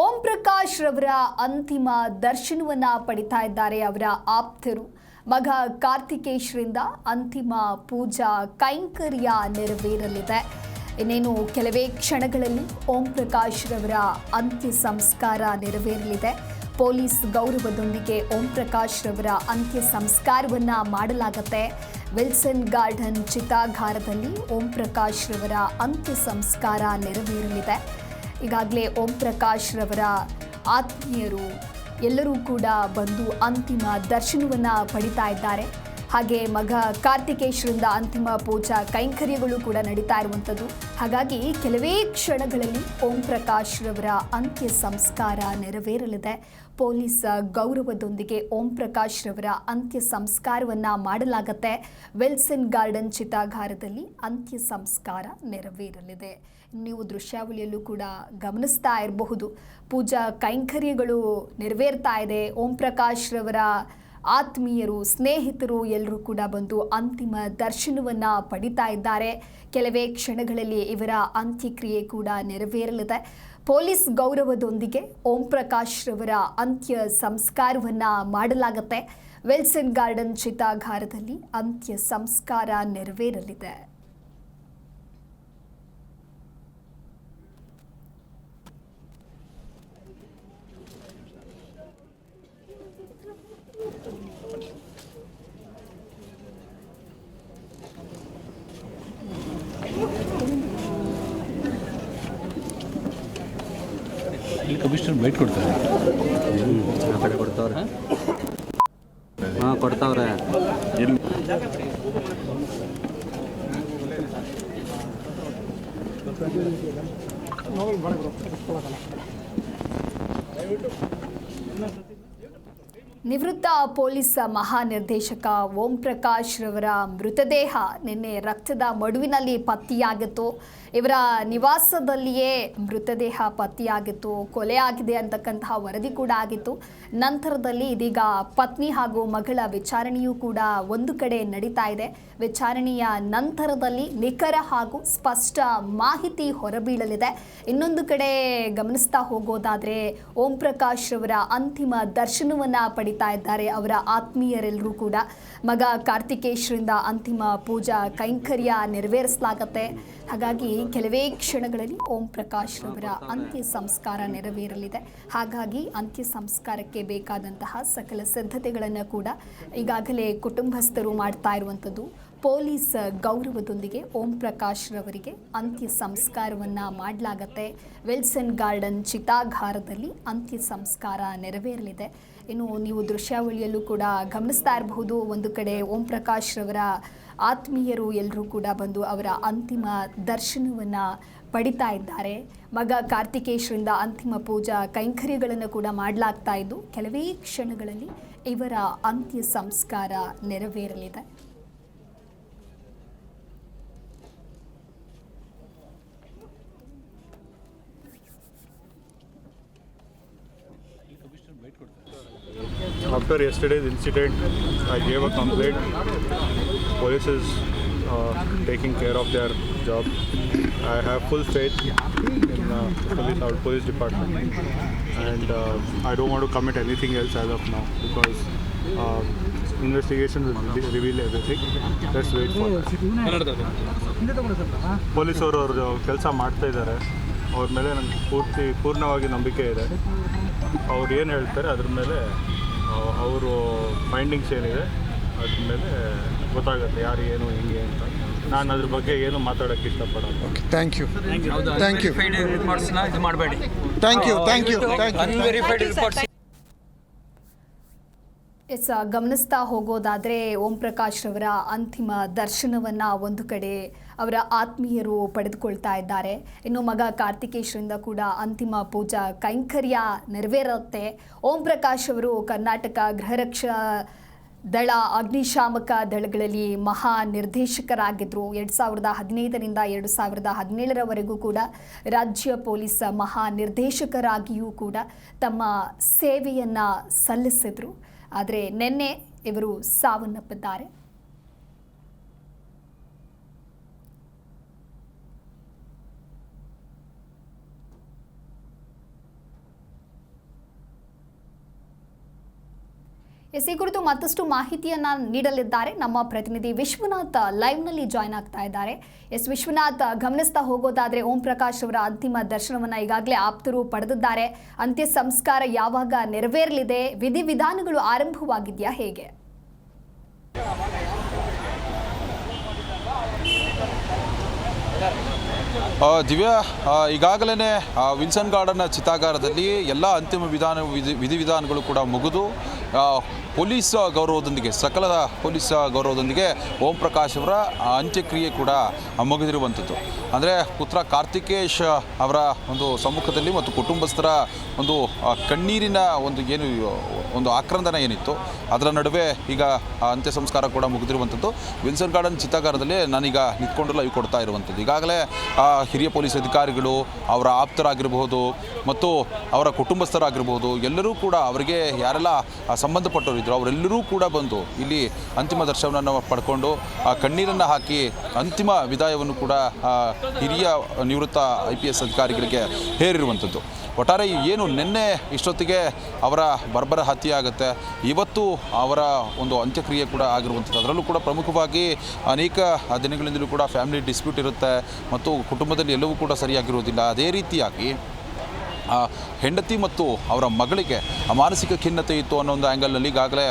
ಓಂ ಪ್ರಕಾಶ್ ರವರ ಅಂತಿಮ ದರ್ಶನವನ್ನ ಪಡಿತಾ ಇದ್ದಾರೆ ಅವರ ಆಪ್ತರು. ಮಗ ಕಾರ್ತಿಕೇಶ್ರಿಂದ ಅಂತಿಮ ಪೂಜಾ ಕೈಂಕರ್ಯ ನೆರವೇರಲಿದೆ. ಇನ್ನೇನು ಕೆಲವೇ ಕ್ಷಣಗಳಲ್ಲಿ ಓಂ ಪ್ರಕಾಶ್ ರವರ ಅಂತ್ಯ ಸಂಸ್ಕಾರ ನೆರವೇರಲಿದೆ. ಪೊಲೀಸ್ ಗೌರವದೊಂದಿಗೆ ಓಂ ಪ್ರಕಾಶ್ ರವರ ಅಂತ್ಯ ಸಂಸ್ಕಾರವನ್ನ ಮಾಡಲಾಗುತ್ತೆ. ವಿಲ್ಸನ್ ಗಾರ್ಡನ್ ಚಿತಾಗಾರದಲ್ಲಿ ಓಂ ಪ್ರಕಾಶ್ ರವರ ಅಂತ್ಯ ಸಂಸ್ಕಾರ ನೆರವೇರಲಿದೆ. ಈಗಾಗಲೇ ಓಂ ಪ್ರಕಾಶ್ ರವರ ಆತ್ಮೀಯರು ಎಲ್ಲರೂ ಕೂಡ ಬಂದು ಅಂತಿಮ ದರ್ಶನವನ್ನು ಪಡಿತಾ ಇದ್ದಾರೆ. ಹಾಗೆ ಮಗ ಕಾರ್ತಿಕೇಶ್ರಿಂದ ಅಂತಿಮ ಪೂಜಾ ಕೈಂಕರ್ಯಗಳು ಕೂಡ ನಡೀತಾ ಇರುವಂಥದ್ದು. ಹಾಗಾಗಿ ಕೆಲವೇ ಕ್ಷಣಗಳಲ್ಲಿ ಓಂ ಪ್ರಕಾಶ್ ರವರ ಅಂತ್ಯ ಸಂಸ್ಕಾರ ನೆರವೇರಲಿದೆ. ಪೊಲೀಸ್ ಗೌರವದೊಂದಿಗೆ ಓಂ ಪ್ರಕಾಶ್ ರವರ ಅಂತ್ಯ ಸಂಸ್ಕಾರವನ್ನು ಮಾಡಲಾಗುತ್ತೆ. ವಿಲ್ಸನ್ ಗಾರ್ಡನ್ ಚಿತಾಗಾರದಲ್ಲಿ ಅಂತ್ಯ ಸಂಸ್ಕಾರ ನೆರವೇರಲಿದೆ. ನೀವು ದೃಶ್ಯಾವಳಿಯಲ್ಲೂ ಕೂಡ ಗಮನಿಸ್ತಾ ಇರಬಹುದು, ಪೂಜಾ ಕೈಂಕರ್ಯಗಳು ನೆರವೇರ್ತಾ ಇದೆ. ಓಂ ಪ್ರಕಾಶ್ ರವರ ಆತ್ಮೀಯರು, ಸ್ನೇಹಿತರು ಎಲ್ಲರೂ ಕೂಡ ಬಂದು ಅಂತಿಮ ದರ್ಶನವನ್ನು ಪಡಿತಾ ಇದ್ದಾರೆ. ಕೆಲವೇ ಕ್ಷಣಗಳಲ್ಲಿ ಇವರ ಅಂತ್ಯಕ್ರಿಯೆ ಕೂಡ ನೆರವೇರಲಿದೆ. ಪೊಲೀಸ್ ಗೌರವದೊಂದಿಗೆ ಓಂ ಪ್ರಕಾಶ್ ರವರ ಅಂತ್ಯ ಸಂಸ್ಕಾರವನ್ನು ಮಾಡಲಾಗುತ್ತೆ. ವಿಲ್ಸನ್ ಗಾರ್ಡನ್ ಚಿತಾಗಾರದಲ್ಲಿ ಅಂತ್ಯ ಸಂಸ್ಕಾರ ನೆರವೇರಲಿದೆ. ಕಮಿಷನರ್ ಬೈಟ್ ಕೊಡ್ತಾರೆ. ಆ ಕಡೆ ಕೊಡ್ತಾವ್ರೆ. ಹಾಂ ಕೊಡ್ತಾವ್ರೆ. ಎಲ್ಲಿ ನಿವೃತ್ತ ಪೊಲೀಸ್ ಮಹಾನಿರ್ದೇಶಕ ಓಂ ಪ್ರಕಾಶ್ ರವರ ಮೃತದೇಹ ನಿನ್ನೆ ರಕ್ತದ ಮಡುವಿನಲ್ಲಿ ಪತ್ತೆಯಾಗಿತ್ತು. ಇವರ ನಿವಾಸದಲ್ಲಿಯೇ ಮೃತದೇಹ ಪತ್ತೆಯಾಗಿತ್ತು. ಕೊಲೆಯಾಗಿದೆ ಅಂತಕ್ಕಂತಹ ವರದಿ ಕೂಡ ಆಗಿತ್ತು. ನಂತರದಲ್ಲಿ ಇದೀಗ ಪತ್ನಿ ಹಾಗೂ ಮಗಳ ವಿಚಾರಣೆಯೂ ಕೂಡ ಒಂದು ಕಡೆ ನಡೀತಾ ಇದೆ. ವಿಚಾರಣೆಯ ನಂತರದಲ್ಲಿ ನಿಖರ ಹಾಗೂ ಸ್ಪಷ್ಟ ಮಾಹಿತಿ ಹೊರಬೀಳಲಿದೆ. ಇನ್ನೊಂದು ಕಡೆ ಗಮನಿಸ್ತಾ ಹೋಗೋದಾದರೆ ಓಂ ಪ್ರಕಾಶ್ ರವರ ಅಂತಿಮ ದರ್ಶನವನ್ನು ಪಡಿತಾ ಇದ್ದಾರೆ ಅವರ ಆತ್ಮೀಯರೆಲ್ಲರೂ ಕೂಡ. ಮಗ ಕಾರ್ತಿಕೇಶ್ರಿಂದ ಅಂತಿಮ ಪೂಜಾ ಕೈಂಕರ್ಯ ನೆರವೇರಿಸಲಾಗತ್ತೆ. ಹಾಗಾಗಿ ಕೆಲವೇ ಕ್ಷಣಗಳಲ್ಲಿ ಓಂ ಪ್ರಕಾಶ್ ರವರ ಅಂತ್ಯ ಸಂಸ್ಕಾರ ನೆರವೇರಲಿದೆ. ಹಾಗಾಗಿ ಅಂತ್ಯ ಸಂಸ್ಕಾರಕ್ಕೆ ಬೇಕಾದಂತಹ ಸಕಲ ಸಿದ್ಧತೆಗಳನ್ನು ಕೂಡ ಈಗಾಗಲೇ ಕುಟುಂಬಸ್ಥರು ಮಾಡ್ತಾ ಇರುವಂಥದ್ದು. ಪೊಲೀಸ್ ಗೌರವದೊಂದಿಗೆ ಓಂ ಪ್ರಕಾಶ್ ರವರಿಗೆ ಅಂತ್ಯ ಸಂಸ್ಕಾರವನ್ನು ಮಾಡಲಾಗತ್ತೆ. ವಿಲ್ಸನ್ ಗಾರ್ಡನ್ ಚಿತಾಗಾರದಲ್ಲಿ ಅಂತ್ಯ ಸಂಸ್ಕಾರ ನೆರವೇರಲಿದೆ. ಇನ್ನು ನೀವು ದೃಶ್ಯಾವಳಿಯಲ್ಲೂ ಕೂಡ ಗಮನಿಸ್ತಾ ಇರಬಹುದು, ಒಂದು ಕಡೆ ಓಂ ಪ್ರಕಾಶ್ ರವರ ಆತ್ಮೀಯರು ಎಲ್ಲರೂ ಕೂಡ ಬಂದು ಅವರ ಅಂತಿಮ ದರ್ಶನವನ್ನು ಪಡಿತಾ ಇದ್ದಾರೆ. ಮಗ ಕಾರ್ತಿಕೇಶ್ರಿಂದ ಅಂತಿಮ ಪೂಜಾ ಕೈಂಕರ್ಯಗಳನ್ನು ಕೂಡ ಮಾಡಲಾಗ್ತಾ ಇದ್ದು ಕೆಲವೇ ಕ್ಷಣಗಳಲ್ಲಿ ಇವರ ಅಂತ್ಯ ಸಂಸ್ಕಾರ ನೆರವೇರಲಿದೆ. After yesterday's incident, I gave a complaint. Police is taking care of their job. I have full faith in our police department, and I don't want to commit anything else as of now because investigation will reveal everything. Let's wait for that. Police ಅವರು ಕೆಲಸ ಮಾಡ್ತಾ ಇದ್ದಾರೆ. ಅವ್ರ ಮೇಲೆ ನನಗೆ ಪೂರ್ಣವಾಗಿ ನಂಬಿಕೆ ಇದೆ. ಅವ್ರು ಏನು ಹೇಳ್ತಾರೆ ಅದ್ರ ಮೇಲೆ ಅವರು ಫೈಂಡಿಂಗ್ಸ್ ಏನಿದೆ ಅದ್ರ ಮೇಲೆ ಗೊತ್ತಾಗುತ್ತೆ ಯಾರು ಏನು ಹಿಂಗೆ ಅಂತ. ನಾನು ಅದ್ರ ಬಗ್ಗೆ ಏನು ಮಾತಾಡೋಕ್ಕೆ ಇಷ್ಟಪಡಲ್ಲ. Thank you. ಮಾಡಬೇಡಿ. ಗಮನಿಸ್ತಾ ಹೋಗೋದಾದರೆ ಓಂ ಪ್ರಕಾಶ್ ರವರ ಅಂತಿಮ ದರ್ಶನವನ್ನು ಒಂದು ಕಡೆ ಅವರ ಆತ್ಮೀಯರು ಪಡೆದುಕೊಳ್ತಾ ಇದ್ದಾರೆ. ಇನ್ನು ಮಗ ಕಾರ್ತಿಕೇಶ್ರಿಂದ ಕೂಡ ಅಂತಿಮ ಪೂಜಾ ಕೈಂಕರ್ಯ ನೆರವೇರುತ್ತೆ. ಓಂ ಪ್ರಕಾಶ್ ಅವರು ಕರ್ನಾಟಕ ಗೃಹರಕ್ಷಾ ದಳ ಅಗ್ನಿಶಾಮಕ ದಳಗಳಲ್ಲಿ ಮಹಾ ನಿರ್ದೇಶಕರಾಗಿದ್ದರು. 2015ರಿಂದ 2017ರವರೆಗೂ ಕೂಡ ರಾಜ್ಯ ಪೊಲೀಸ್ ಮಹಾ ನಿರ್ದೇಶಕರಾಗಿಯೂ ಕೂಡ ತಮ್ಮ ಸೇವೆಯನ್ನು ಸಲ್ಲಿಸಿದರು. ಆದರೆ ನಿನ್ನೆ ಇವರು ಸಾವನ್ನಪ್ಪಿದ್ದಾರೆ. ಈ ಕುರಿತು ಮತ್ತಷ್ಟು ಮಾಹಿತಿಯನ್ನ ನೀಡಲಿದ್ದಾರೆ ನಮ್ಮ ಪ್ರತಿನಿಧಿ ವಿಶ್ವನಾಥ್ ಲೈವ್ನಲ್ಲಿ ಜಾಯ್ನ್ ಆಗ್ತಾ ಇದ್ದಾರೆ. ವಿಶ್ವನಾಥ್, ಗಮನಿಸ್ತಾ ಹೋಗೋದಾದ್ರೆ ಓಂ ಪ್ರಕಾಶ್ ಅವರ ಅಂತಿಮ ದರ್ಶನವನ್ನ ಈಗಾಗಲೇ ಆಪ್ತರು ಪಡೆದಿದ್ದಾರೆ. ಅಂತ್ಯ ಸಂಸ್ಕಾರ ಯಾವಾಗ ನೆರವೇರಲಿದೆ? ವಿಧಿವಿಧಾನಗಳು ಆರಂಭವಾಗಿದೆಯಾ? ಹೇಗೆ? ದಿವ್ಯಾ, ಈಗಾಗಲೇ ವಿಲ್ಸನ್ ಗಾರ್ಡನ್ನ ಚಿತಾಗಾರದಲ್ಲಿ ಎಲ್ಲ ಅಂತಿಮ ವಿಧಿವಿಧಾನಗಳು ಕೂಡ ಮುಗಿದು ಪೊಲೀಸ್ ಗೌರವದೊಂದಿಗೆ ಸಕಲ ಪೊಲೀಸ್ ಗೌರವದೊಂದಿಗೆ ಓಂ ಪ್ರಕಾಶ್ ಅವರ ಅಂತ್ಯಕ್ರಿಯೆ ಕೂಡ ಮುಗಿದಿರುವಂಥದ್ದು. ಅಂದರೆ ಪುತ್ರ ಕಾರ್ತಿಕೇಶ್ ಅವರ ಒಂದು ಸಮ್ಮುಖದಲ್ಲಿ ಮತ್ತು ಕುಟುಂಬಸ್ಥರ ಒಂದು ಕಣ್ಣೀರಿನ ಒಂದು ಆಕ್ರಂದನ ಏನಿತ್ತು ಅದರ ನಡುವೆ ಈಗ ಅಂತ್ಯ ಸಂಸ್ಕಾರ ಕೂಡ ಮುಗಿದಿರುವಂಥದ್ದು. ವಿಲ್ಸನ್ ಗಾರ್ಡನ್ ಚಿತಾಗಾರದಲ್ಲಿ ನಾನೀಗ ನಿಂತ್ಕೊಂಡು ಲೈವ್ ಕೊಡ್ತಾ ಇರುವಂಥದ್ದು. ಈಗಾಗಲೇ ಹಿರಿಯ ಪೊಲೀಸ್ ಅಧಿಕಾರಿಗಳು, ಅವರ ಆಪ್ತರಾಗಿರಬಹುದು ಮತ್ತು ಅವರ ಕುಟುಂಬಸ್ಥರಾಗಿರ್ಬೋದು, ಎಲ್ಲರೂ ಕೂಡ ಅವರಿಗೆ ಯಾರೆಲ್ಲ ಸಂಬಂಧಪಟ್ಟವರು ಇದ್ದರು ಅವರೆಲ್ಲರೂ ಕೂಡ ಬಂದು ಇಲ್ಲಿ ಅಂತಿಮ ದರ್ಶನವನ್ನು ಪಡ್ಕೊಂಡು ಕಣ್ಣೀರನ್ನು ಹಾಕಿ ಅಂತಿಮ ವಿದಾಯವನ್ನು ಕೂಡ ಹಿರಿಯ ನಿವೃತ್ತ IPS ಅಧಿಕಾರಿಗಳಿಗೆ ಹೇರಿರುವಂಥದ್ದು. ಒಟ್ಟಾರೆ ಏನು ನಿನ್ನೆ ಇಷ್ಟೊತ್ತಿಗೆ ಅವರ ಬರ್ಬರ ಹತ್ಯೆ ಆಗುತ್ತೆ, ಇವತ್ತು ಅವರ ಒಂದು ಅಂತ್ಯಕ್ರಿಯೆ ಕೂಡ ಆಗಿರುವಂಥದ್ದು. ಅದರಲ್ಲೂ ಕೂಡ ಪ್ರಮುಖವಾಗಿ ಅನೇಕ ದಿನಗಳಿಂದಲೂ ಕೂಡ ಫ್ಯಾಮಿಲಿ ಡಿಸ್ಪ್ಯೂಟ್ ಇರುತ್ತೆ ಮತ್ತು ಕುಟುಂಬದಲ್ಲಿ ಎಲ್ಲವೂ ಕೂಡ ಸರಿಯಾಗಿರುವುದಿಲ್ಲ. ಅದೇ ರೀತಿಯಾಗಿ ಹೆಂಡತಿ ಮತ್ತು ಅವರ ಮಗಳಿಗೆ ಮಾನಸಿಕ ಖಿನ್ನತೆ ಇತ್ತು ಅನ್ನೋ ಒಂದು ಆ್ಯಂಗಲ್ನಲ್ಲಿ ಈಗಾಗಲೇ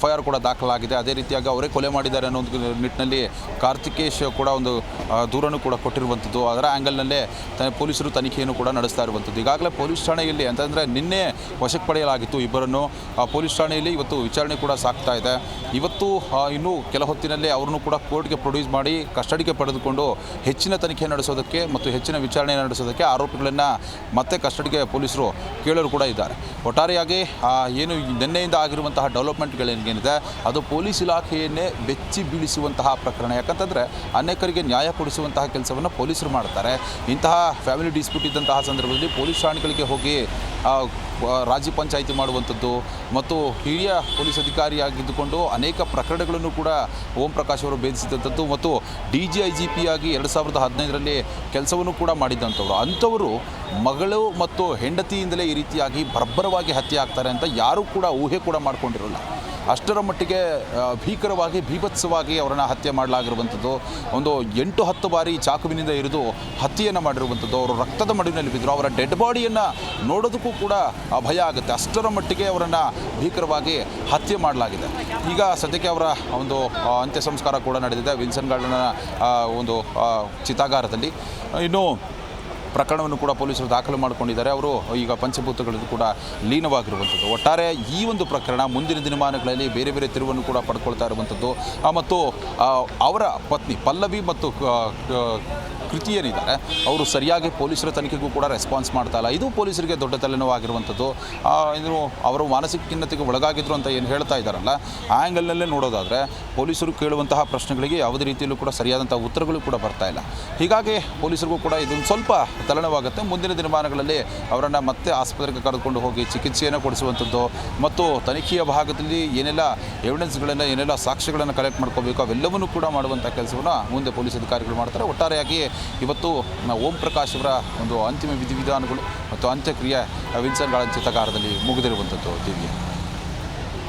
FIR ಕೂಡ ದಾಖಲಾಗಿದೆ. ಅದೇ ರೀತಿಯಾಗಿ ಅವರೇ ಕೊಲೆ ಮಾಡಿದ್ದಾರೆ ಅನ್ನೋ ಒಂದು ನಿಟ್ಟಿನಲ್ಲಿ ಕಾರ್ತಿಕೇಶ್ ಕೂಡ ಒಂದು ದೂರನ್ನು ಕೂಡ ಕೊಟ್ಟಿರುವಂಥದ್ದು. ಅದರ ಆ್ಯಂಗಲ್ನಲ್ಲೇ ಪೊಲೀಸರು ತನಿಖೆಯನ್ನು ಕೂಡ ನಡೆಸ್ತಾ ಇರುವಂಥದ್ದು. ಈಗಾಗಲೇ ಪೊಲೀಸ್ ಠಾಣೆಯಲ್ಲಿ ಅಂತಂದರೆ ನಿನ್ನೆ ವಶಕ್ಕೆ ಪಡೆಯಲಾಗಿತ್ತು ಇಬ್ಬರನ್ನು. ಪೊಲೀಸ್ ಠಾಣೆಯಲ್ಲಿ ಇವತ್ತು ವಿಚಾರಣೆ ಕೂಡ ಸಾಗ್ತಾ ಇದೆ. ಇವತ್ತು ಇನ್ನೂ ಕೆಲ ಹೊತ್ತಿನಲ್ಲೇ ಅವರನ್ನು ಕೂಡ ಕೋರ್ಟ್ಗೆ ಪ್ರೊಡ್ಯೂಸ್ ಮಾಡಿ ಕಸ್ಟಡಿಗೆ ಪಡೆದುಕೊಂಡು ಹೆಚ್ಚಿನ ತನಿಖೆ ನಡೆಸೋದಕ್ಕೆ ಮತ್ತು ಹೆಚ್ಚಿನ ವಿಚಾರಣೆ ನಡೆಸೋದಕ್ಕೆ ಆರೋಪಿಗಳನ್ನು ಮತ್ತೆ ಕಸ್ಟಡಿಗೆ ಪೊಲೀಸರು ಕೇಳಲು ಕೂಡ ಇದ್ದಾರೆ. ಒಟ್ಟಾರೆಯಾಗಿ ಏನು ನಿನ್ನೆಯಿಂದ ಆಗಿರುವಂತಹ ಡೆವಲಪ್ಮೆಂಟ್ಗಳೇನಿದೆ ಅದು ಪೊಲೀಸ್ ಇಲಾಖೆಯನ್ನೇ ಬೆಚ್ಚಿ ಬೀಳಿಸುವಂತಹ ಪ್ರಕರಣ. ಯಾಕಂತಂದರೆ ಅನೇಕರಿಗೆ ನ್ಯಾಯ ಕೊಡಿಸುವಂತಹ ಕೆಲಸವನ್ನು ಪೊಲೀಸರು ಮಾಡ್ತಾರೆ. ಇಂತಹ ಫ್ಯಾಮಿಲಿ ಡಿಸ್ಪ್ಯೂಟ್ ಇದ್ದಂತಹ ಸಂದರ್ಭದಲ್ಲಿ ಪೊಲೀಸ್ ಠಾಣೆಗಳಿಗೆ ಹೋಗಿ ರಾಜ್ಯ ಪಂಚಾಯಿತಿ ಮಾಡುವಂಥದ್ದು ಮತ್ತು ಹಿರಿಯ ಪೊಲೀಸ್ ಅಧಿಕಾರಿಯಾಗಿದ್ದುಕೊಂಡು ಅನೇಕ ಪ್ರಕರಣಗಳನ್ನು ಕೂಡ ಓಂ ಪ್ರಕಾಶ್ ಅವರು ಭೇದಿಸಿದಂಥದ್ದು ಮತ್ತು DGIGP ಆಗಿ 2015ರಲ್ಲಿ ಕೆಲಸವನ್ನು ಕೂಡ ಮಾಡಿದ್ದಂಥವ್ರು. ಅಂಥವರು ಮಗಳು ಮತ್ತು ಹೆಂಡತಿಯಿಂದಲೇ ಈ ರೀತಿಯಾಗಿ ಬರ್ಬರವಾಗಿ ಹತ್ಯೆ ಆಗ್ತಾರೆ ಅಂತ ಯಾರೂ ಕೂಡ ಊಹೆ ಕೂಡ ಮಾಡಿಕೊಂಡಿರಲ್ಲ. ಅಷ್ಟರ ಮಟ್ಟಿಗೆ ಭೀಕರವಾಗಿ ಭೀಭತ್ಸವಾಗಿ ಅವರನ್ನು ಹತ್ಯೆ ಮಾಡಲಾಗಿರುವಂಥದ್ದು. ಒಂದು 8-10 ಬಾರಿ ಚಾಕುವಿನಿಂದ ಇರಿದು ಹತ್ಯೆಯನ್ನು ಮಾಡಿರುವಂಥದ್ದು. ಅವರು ರಕ್ತದ ಮಡುವಿನಲ್ಲಿ ಬಿದ್ದರು. ಅವರ ಡೆಡ್ ಬಾಡಿಯನ್ನು ನೋಡೋದಕ್ಕೂ ಕೂಡ ಭಯ ಆಗುತ್ತೆ. ಅಷ್ಟರ ಮಟ್ಟಿಗೆ ಅವರನ್ನು ಭೀಕರವಾಗಿ ಹತ್ಯೆ ಮಾಡಲಾಗಿದೆ. ಈಗ ಸದ್ಯಕ್ಕೆ ಅವರ ಒಂದು ಅಂತ್ಯ ಸಂಸ್ಕಾರ ಕೂಡ ನಡೆದಿದೆ ವಿಲ್ಸನ್ ಗಾರ್ಡನ್ನ ಒಂದು ಚಿತಾಗಾರದಲ್ಲಿ. ಇನ್ನು ಪ್ರಕರಣವನ್ನು ಕೂಡ ಪೊಲೀಸರು ದಾಖಲು ಮಾಡಿಕೊಂಡಿದ್ದಾರೆ. ಅವರು ಈಗ ಪಂಚಭೂತಗಳಲ್ಲಿ ಕೂಡ ಲೀನವಾಗಿರುವಂಥದ್ದು. ಒಟ್ಟಾರೆ ಈ ಒಂದು ಪ್ರಕರಣ ಮುಂದಿನ ದಿನಮಾನಗಳಲ್ಲಿ ಬೇರೆ ಬೇರೆ ತಿರುವನ್ನು ಕೂಡ ಪಡ್ಕೊಳ್ತಾ ಇರುವಂಥದ್ದು. ಮತ್ತು ಅವರ ಪತ್ನಿ ಪಲ್ಲವಿ ಮತ್ತು ಕೃತಿ ಏನಿದ್ದಾರೆ ಅವರು ಸರಿಯಾಗಿ ಪೊಲೀಸರ ತನಿಖೆಗೂ ಕೂಡ ರೆಸ್ಪಾನ್ಸ್ ಮಾಡ್ತಾ ಇಲ್ಲ. ಇದು ಪೊಲೀಸರಿಗೆ ದೊಡ್ಡ ತಲೆನೋವಾಗಿರುವಂಥದ್ದು. ಇನ್ನು ಅವರು ಮಾನಸಿಕ ಖಿನ್ನತೆಗೆ ಒಳಗಾಗಿದ್ರು ಅಂತ ಏನು ಹೇಳ್ತಾ ಇದ್ದಾರಲ್ಲ ಆ ಆ್ಯಂಗಲ್ನಲ್ಲೇ ನೋಡೋದಾದರೆ ಪೊಲೀಸರು ಕೇಳುವಂತಹ ಪ್ರಶ್ನೆಗಳಿಗೆ ಯಾವುದೇ ರೀತಿಯಲ್ಲೂ ಕೂಡ ಸರಿಯಾದಂಥ ಉತ್ತರಗಳು ಕೂಡ ಬರ್ತಾ ಇಲ್ಲ. ಹೀಗಾಗಿ ಪೊಲೀಸರಿಗೂ ಕೂಡ ಇದೊಂದು ಸ್ವಲ್ಪ ತಲೆನೋವಾಗುತ್ತೆ. ಮುಂದಿನ ದಿನಮಾನಗಳಲ್ಲಿ ಅವರನ್ನು ಮತ್ತೆ ಆಸ್ಪತ್ರೆಗೆ ಕರೆದುಕೊಂಡು ಹೋಗಿ ಚಿಕಿತ್ಸೆಯನ್ನು ಕೊಡಿಸುವಂಥದ್ದು ಮತ್ತು ತನಿಖೆಯ ಭಾಗದಲ್ಲಿ ಏನೆಲ್ಲ ಎವಿಡೆನ್ಸ್ಗಳನ್ನು ಏನೆಲ್ಲ ಸಾಕ್ಷ್ಯಗಳನ್ನು ಕಲೆಕ್ಟ್ ಮಾಡ್ಕೋಬೇಕು ಅವೆಲ್ಲವನ್ನೂ ಕೂಡ ಮಾಡುವಂಥ ಕೆಲಸವನ್ನು ಮುಂದೆ ಪೊಲೀಸ್ ಅಧಿಕಾರಿಗಳು ಮಾಡ್ತಾರೆ. ಒಟ್ಟಾರೆಯಾಗಿ ಇವತ್ತು ಓಂ ಪ್ರಕಾಶ್ ಅವರ ಒಂದು ಅಂತಿಮ ವಿಧಿವಿಧಾನಗಳು ಮತ್ತು ಅಂತ್ಯಕ್ರಿಯೆ ವಿಲ್ಸನ್ ಗಾರ್ಡನ್ ಚಿತಾಗಾರದಲ್ಲಿ ಮುಗಿದಿರುವಂಥದ್ದು. ದಿವ್ಯ.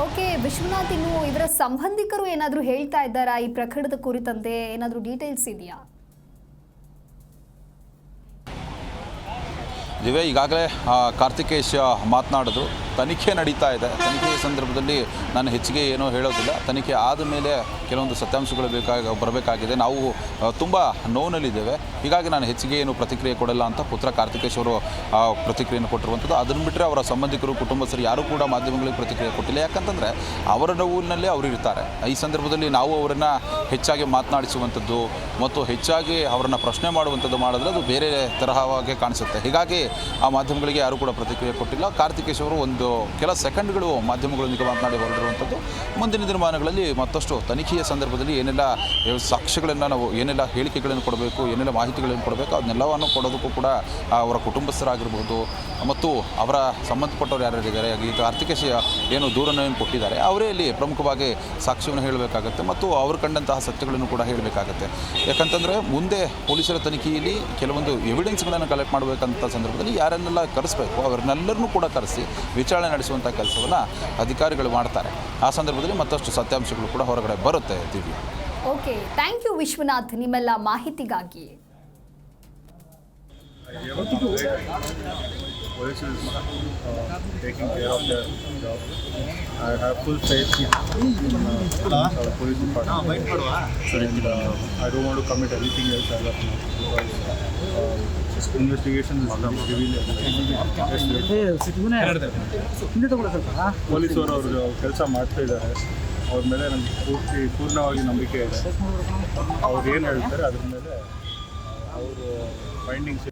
ಓಕೆ ವಿಶ್ವನಾಥ್, ಇನ್ನು ಇವರ ಸಂಬಂಧಿಕರು ಏನಾದರೂ ಹೇಳ್ತಾ ಇದ್ದಾರಾ ಈ ಪ್ರಕರಣದ ಕುರಿತಂತೆ? ಏನಾದರೂ ಡೀಟೇಲ್ಸ್ ಇದೆಯಾ? ದಿವ್ಯ, ಈಗಾಗಲೇ ಕಾರ್ತಿಕೇಶ್ ಮಾತನಾಡಿದ್ರು. ತನಿಖೆ ನಡೀತಾ ಇದೆ. ತನಿಖೆಯ ಸಂದರ್ಭದಲ್ಲಿ ನಾನು ಹೆಚ್ಚಿಗೆ ಏನೂ ಹೇಳೋದಿಲ್ಲ. ತನಿಖೆ ಆದ ಮೇಲೆ ಕೆಲವೊಂದು ಸತ್ಯಾಂಶಗಳು ಬರಬೇಕಾಗಿದೆ. ನಾವು ತುಂಬ ನೋವಿನಲ್ಲಿದ್ದೇವೆ. ಹೀಗಾಗಿ ನಾನು ಹೆಚ್ಚಿಗೆ ಏನು ಪ್ರತಿಕ್ರಿಯೆ ಕೊಡಲ್ಲ ಅಂತ ಪುತ್ರ ಕಾರ್ತಿಕೇಶ್ ಅವರು ಪ್ರತಿಕ್ರಿಯೆಯನ್ನು ಕೊಟ್ಟಿರುವಂಥದ್ದು. ಅದನ್ನು ಬಿಟ್ಟರೆ ಅವರ ಸಂಬಂಧಿಕರು ಕುಟುಂಬಸ್ಥರು ಯಾರೂ ಕೂಡ ಮಾಧ್ಯಮಗಳಿಗೆ ಪ್ರತಿಕ್ರಿಯೆ ಕೊಟ್ಟಿಲ್ಲ. ಯಾಕಂತಂದರೆ ಅವರ ನೋವಿನಲ್ಲೇ ಅವರು ಇರ್ತಾರೆ. ಈ ಸಂದರ್ಭದಲ್ಲಿ ನಾವು ಅವರನ್ನು ಹೆಚ್ಚಾಗಿ ಮಾತನಾಡಿಸುವಂಥದ್ದು ಮತ್ತು ಹೆಚ್ಚಾಗಿ ಅವರನ್ನು ಪ್ರಶ್ನೆ ಮಾಡುವಂಥದ್ದು ಮಾಡಿದ್ರೆ ಅದು ಬೇರೆ ತರಹವಾಗಿ ಕಾಣಿಸುತ್ತೆ. ಹೀಗಾಗಿ ಆ ಮಾಧ್ಯಮಗಳಿಗೆ ಯಾರೂ ಕೂಡ ಪ್ರತಿಕ್ರಿಯೆ ಕೊಟ್ಟಿಲ್ಲ. ಕಾರ್ತಿಕೇಶ್ ಅವರು ಒಂದು ಕೆಲ ಸೆಕೆಂಡ್ಗಳು ಮಾಧ್ಯಮಗಳೊಂದಿಗೆ ಮಾತನಾಡಿ ಹೊರಡಿರುವಂಥದ್ದು. ಮುಂದಿನ ದಿನಮಾನಗಳಲ್ಲಿ ಮತ್ತಷ್ಟು ತನಿಖೆಯ ಸಂದರ್ಭದಲ್ಲಿ ಏನೆಲ್ಲ ಸಾಕ್ಷ್ಯಗಳನ್ನು ನಾವು ಏನೆಲ್ಲ ಹೇಳಿಕೆಗಳನ್ನು ಕೊಡಬೇಕು, ಏನೆಲ್ಲ ಮಾಹಿತಿಗಳನ್ನು ಕೊಡಬೇಕು ಅದನ್ನೆಲ್ಲವನ್ನು ಕೊಡೋದಕ್ಕೂ ಕೂಡ ಅವರ ಕುಟುಂಬಸ್ಥರಾಗಿರ್ಬೋದು ಮತ್ತು ಅವರ ಸಂಬಂಧಪಟ್ಟವರು ಯಾರ್ಯಾರಿದ್ದಾರೆ ಈ ಕಾರ್ತಿಕೇಶ್ ಏನು ದೂರನ್ನು ಏನು ಕೊಟ್ಟಿದ್ದಾರೆ ಅವರೇ ಇಲ್ಲಿ ಪ್ರಮುಖವಾಗಿ ಸಾಕ್ಷ್ಯವನ್ನು ಹೇಳಬೇಕಾಗತ್ತೆ ಮತ್ತು ಅವರು ಕಂಡಂತಹ ಸತ್ಯಗಳನ್ನು ಕೂಡ ಹೇಳಬೇಕಾಗತ್ತೆ. ಯಾಕಂತಂದರೆ ಮುಂದೆ ಪೊಲೀಸರ ತನಿಖೆಯಲ್ಲಿ ಕೆಲವೊಂದು ಎವಿಡೆನ್ಸ್ಗಳನ್ನು ಕಲೆಕ್ಟ್ ಮಾಡಬೇಕಂತ ಸಂದರ್ಭದಲ್ಲಿ ಯಾರನ್ನೆಲ್ಲ ಕರೆಸಬೇಕು ಅವರನ್ನೆಲ್ಲರನ್ನೂ ಕೂಡ ಕರೆಸಿ ವಿಚಾರಣೆ ವಿಚಾರಣೆ ನಡೆಸುವಂಥ ಕೆಲಸವನ್ನು ಅಧಿಕಾರಿಗಳು ಮಾಡ್ತಾರೆ. ಆ ಸಂದರ್ಭದಲ್ಲಿ ಮತ್ತಷ್ಟು ಸತ್ಯಾಂಶಗಳು ಕೂಡ ಹೊರಗಡೆ ಬರುತ್ತೆ. ದಿವ್ಯ. ಓಕೆ, ಥ್ಯಾಂಕ್ ಯು ವಿಶ್ವನಾಥ್ ನಿಮ್ಮೆಲ್ಲ ಮಾಹಿತಿಗಾಗಿ. Police is taking care of their job. I have full faith in our police department. And I don't want to commit anything else as of now because investigation is ಪೊಲೀಸರು ಅವರು ಕೆಲಸ ಮಾಡ್ತಾ ಇದ್ದಾರೆ. ಅವ್ರ ಮೇಲೆ ನನಗೆ ಪೂರ್ಣವಾಗಿ ನಂಬಿಕೆ ಇದೆ. ಅವ್ರು ಏನು ಹೇಳ್ತಾರೆ ಅದ್ರ ಮೇಲೆ ಅವರು ಫೈಂಡಿಂಗ್ಸ್